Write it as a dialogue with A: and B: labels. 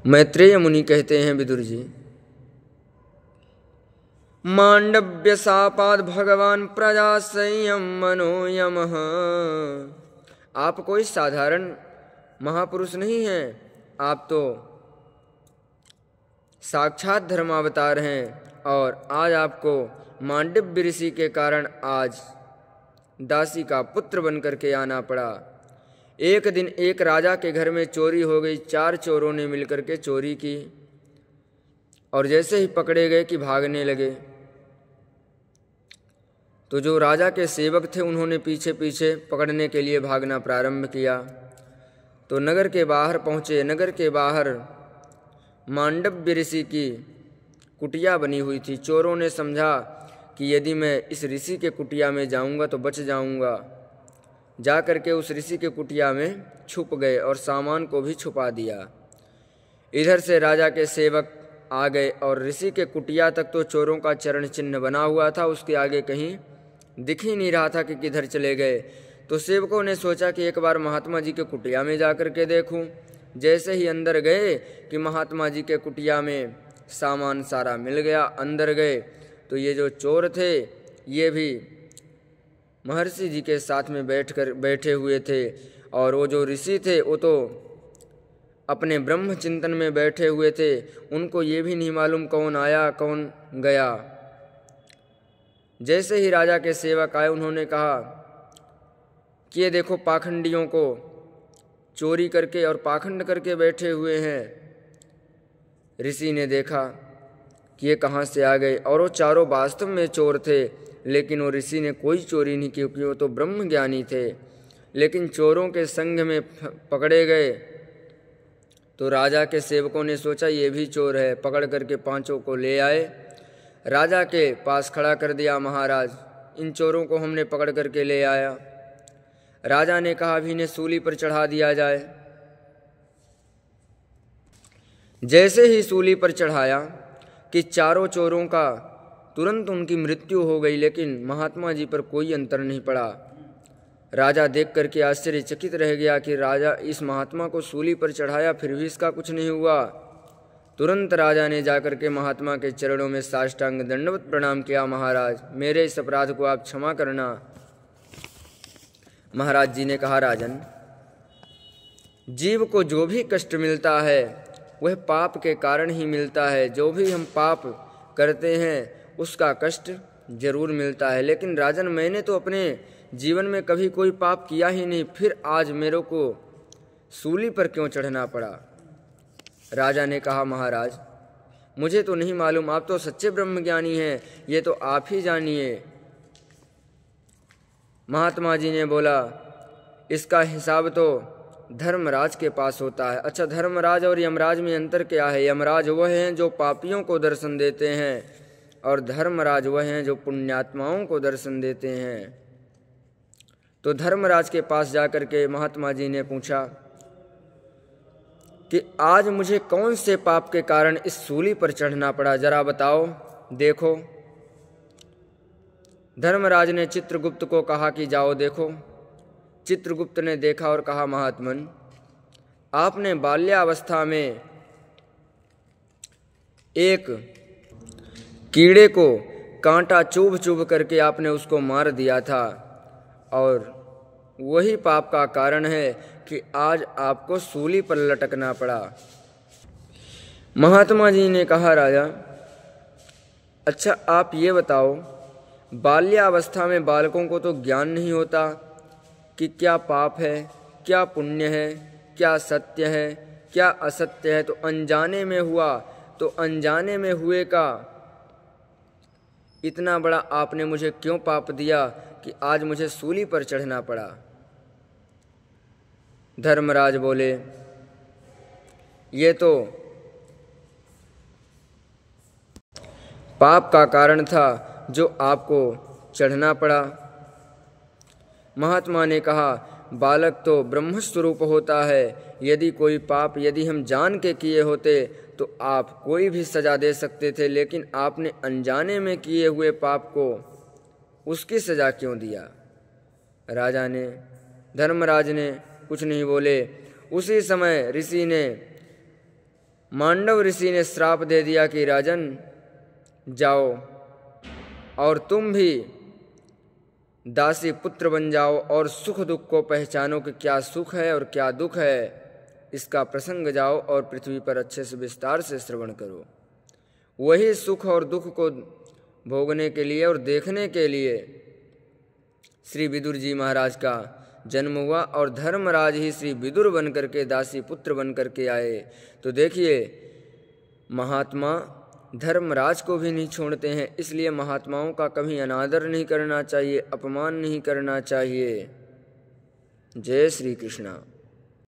A: मैत्रेय मुनि कहते हैं विदुर जी, मांडव्य शापाद भगवान प्रजा संयम मनोयमः। आप कोई साधारण महापुरुष नहीं हैं, आप तो साक्षात धर्मावतार हैं और आज आपको मांडव्य ऋषि के कारण आज दासी का पुत्र बनकर के आना पड़ा। एक दिन एक राजा के घर में चोरी हो गई। 4 चोरों ने मिलकर के चोरी की और जैसे ही पकड़े गए कि भागने लगे, तो जो राजा के सेवक थे उन्होंने पीछे पीछे पकड़ने के लिए भागना प्रारंभ किया। तो नगर के बाहर पहुँचे। नगर के बाहर मांडव्य ऋषि की कुटिया बनी हुई थी। चोरों ने समझा कि यदि मैं इस ऋषि के कुटिया में जाऊंगा तो बच जाऊंगा। जा कर के उस ऋषि के कुटिया में छुप गए और सामान को भी छुपा दिया। इधर से राजा के सेवक आ गए और ऋषि के कुटिया तक तो चोरों का चरण चिन्ह बना हुआ था, उसके आगे कहीं दिख ही नहीं रहा था कि किधर चले गए। तो सेवकों ने सोचा कि एक बार महात्मा जी के कुटिया में जा कर के देखूं। जैसे ही अंदर गए कि महात्मा जी के कुटिया में सामान सारा मिल गया। अंदर गए तो ये जो चोर थे ये भी महर्षि जी के साथ में बैठे हुए थे और वो जो ऋषि थे वो तो अपने ब्रह्म चिंतन में बैठे हुए थे। उनको ये भी नहीं मालूम कौन आया कौन गया। जैसे ही राजा के सेवक आए उन्होंने कहा कि ये देखो पाखंडियों को चोरी करके और पाखंड करके बैठे हुए हैं। ऋषि ने देखा कि ये कहाँ से आ गए और वो चारों वास्तव में चोर थे, लेकिन वो ऋषि ने कोई चोरी नहीं की क्योंकि वो तो ब्रह्म ज्ञानी थे। लेकिन चोरों के संग में पकड़े गए तो राजा के सेवकों ने सोचा ये भी चोर है। पकड़ करके 5 को ले आए, राजा के पास खड़ा कर दिया। महाराज, इन चोरों को हमने पकड़ करके ले आया। राजा ने कहा अभी इन्हें सूली पर चढ़ा दिया जाए। जैसे ही सूली पर चढ़ाया कि चारों चोरों का तुरंत उनकी मृत्यु हो गई, लेकिन महात्मा जी पर कोई अंतर नहीं पड़ा। राजा देख करके आश्चर्यचकित रह गया कि राजा इस महात्मा को सूली पर चढ़ाया फिर भी इसका कुछ नहीं हुआ। तुरंत राजा ने जाकर के महात्मा के चरणों में साष्टांग दंडवत प्रणाम किया। महाराज, मेरे इस अपराध को आप क्षमा करना। महाराज जी ने कहा, राजन, जीव को जो भी कष्ट मिलता है वह पाप के कारण ही मिलता है। जो भी हम पाप करते हैं उसका कष्ट जरूर मिलता है। लेकिन राजन, मैंने तो अपने जीवन में कभी कोई पाप किया ही नहीं, फिर आज मेरे को सूली पर क्यों चढ़ना पड़ा? राजा ने कहा, महाराज, मुझे तो नहीं मालूम, आप तो सच्चे ब्रह्मज्ञानी हैं, ये तो आप ही जानिए। महात्मा जी ने बोला, इसका हिसाब तो धर्मराज के पास होता है। अच्छा, धर्मराज और यमराज में अंतर क्या है? यमराज वह हैं जो पापियों को दर्शन देते हैं और धर्मराज वह हैं जो पुण्यात्माओं को दर्शन देते हैं। तो धर्मराज के पास जाकर के महात्मा जी ने पूछा कि आज मुझे कौन से पाप के कारण इस सूली पर चढ़ना पड़ा, जरा बताओ, देखो। धर्मराज ने चित्रगुप्त को कहा कि जाओ देखो। चित्रगुप्त ने देखा और कहा, महात्मन, आपने बाल्यावस्था में एक कीड़े को कांटा चुभ चुभ करके आपने उसको मार दिया था और वही पाप का कारण है कि आज आपको सूली पर लटकना पड़ा। महात्मा जी ने कहा, राजा, अच्छा आप ये बताओ, बाल्यावस्था में बालकों को तो ज्ञान नहीं होता कि क्या पाप है, क्या पुण्य है, क्या सत्य है, क्या असत्य है। तो अनजाने में हुआ, तो अनजाने में हुए का इतना बड़ा आपने मुझे क्यों पाप दिया कि आज मुझे सूली पर चढ़ना पड़ा? धर्मराज बोले, ये तो पाप का कारण था जो आपको चढ़ना पड़ा। महात्मा ने कहा, बालक तो ब्रह्मस्वरूप होता है। यदि कोई पाप यदि हम जान के किए होते तो आप कोई भी सजा दे सकते थे, लेकिन आपने अनजाने में किए हुए पाप को उसकी सजा क्यों दिया? राजा ने, धर्मराज ने कुछ नहीं बोले। उसी समय ऋषि ने मांडव ऋषि ने श्राप दे दिया कि राजन जाओ और तुम भी दासी पुत्र बन जाओ और सुख दुख को पहचानो कि क्या सुख है और क्या दुख है, इसका प्रसंग जाओ और पृथ्वी पर अच्छे से विस्तार से श्रवण करो। वही सुख और दुख को भोगने के लिए और देखने के लिए श्री विदुर जी महाराज का जन्म हुआ और धर्मराज ही श्री विदुर बन करके दासी पुत्र बन करके आए। तो देखिए महात्मा धर्मराज को भी नहीं छोड़ते हैं, इसलिए महात्माओं का कभी अनादर नहीं करना चाहिए, अपमान नहीं करना चाहिए। जय श्री कृष्णा।